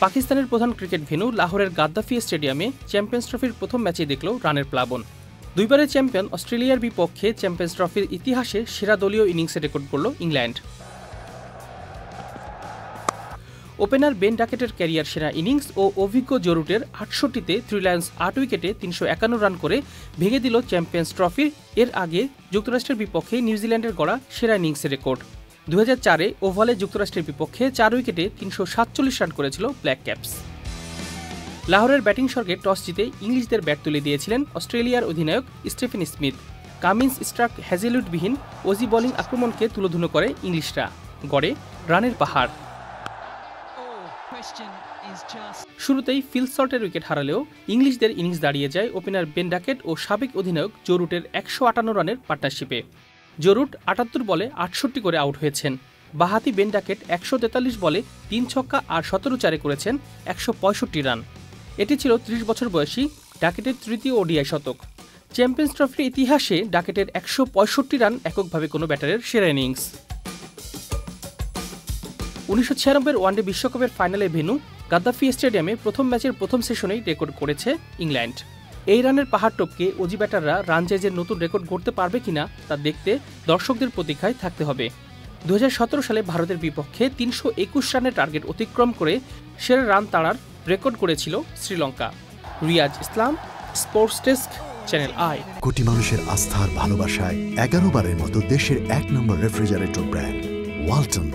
পাকিস্তানের প্রধান cricket venue লাহোরের গাদ্দাফি স্টেডিয়ামে চ্যাম্পিয়ন্স ট্রফির প্রথম ম্যাচে দেখল রানের প্লাবন। দুইবারের চ্যাম্পিয়ন অস্ট্রেলিয়ার বিপক্ষে চ্যাম্পিয়ন্স ট্রফির ইতিহাসে সেরা দলীয় ইনিংসে রেকর্ড করল ইংল্যান্ড। ওপেনার বেন ডাকেটের ক্যারিয়ার সেরা ইনিংস ও অভিজ্ঞ জো রুটের ৬৮তে থ্রি লায়ন্স ৮ উইকেটে ৩৫১ রান করে ভেঙে দিল চ্যাম্পিয়ন্স ট্রফির এর আগে যুক্তরাষ্ট্রের বিপক্ষে নিউজিল্যান্ডের গড়া সেরা ইনিংসের রেকর্ড। ২০০৪-এ ওভালে যুক্তরাষ্ট্রের বিপক্ষে ৪ উইকেটে ৩৪৭ রান করেছিল ব্ল্যাক ক্যাপস। লাহোরের ব্যাটিং স্বর্গে টস জিতে ইংলিশদের ব্যাট তুলে দিয়েছিলেন অস্ট্রেলিয়ার অধিনায়ক স্টিফেন স্মিথ। কামিন্স স্ট্রাক হ্যাজেলউডবিহীন অজি বোলিং আক্রমণকে তুলোধুনো করে ইংলিশরা, গড়ে রানের পাহাড়। শুরুতেই ফিল সল্টের উইকেট হারালেও ইংলিশদের ইনিংস দাঁড়িয়ে যায় ওপেনার বেন ডাকেট ও সাবেক অধিনায়ক জো রুটের ১৫৮ রানের পার্টনারশিপে। জো রুট ৭৮ বলে ৬৮ করে আউট হয়েছেন। বাঁহাতি বেন ডাকেট ১৪৩ বলে ৩ ছক্কা আর ১৭ চারে করেছেন ১৬৫ রান। এটি ছিল ৩০ বছর বয়সী ডাকেটের তৃতীয় ওডিআই শতক। চ্যাম্পিয়ন্স ট্রফির ইতিহাসে ডাকেটের ১৬৫ রান এককভাবে কোনো ব্যাটারের সেরা ইনিংস। ১৯৯৬-এর ওয়ানডে বিশ্বকাপের ফাইনালে ভেন্যু গাদ্দাফি স্টেডিয়ামে প্রথম ম্যাচের প্রথম সেশনেই রেকর্ড করেছে ইংল্যান্ড। এই রানের পাহাড় টপকে অজি ব্যাটাররা রান চেজের নতুন রেকর্ড গড়তে পারবে কিনা তা দেখতে দর্শকদের প্রতীক্ষায় থাকতে হবে। ২০১৭ সালে ভারতের বিপক্ষে ৩২১ রানের টার্গেট অতিক্রম করে সেরা রান তাড়ার রেকর্ড করেছিল শ্রীলঙ্কা। রিয়াজ ইসলাম, স্পোর্টস ডেস্ক, চ্যানেল আই। কোটি মানুষের আস্থার ভালোবাসায় ১১ বারের মতো দেশের ১ নম্বর রেফ্রিজারেটর ব্র্যান্ড ওয়ালটন।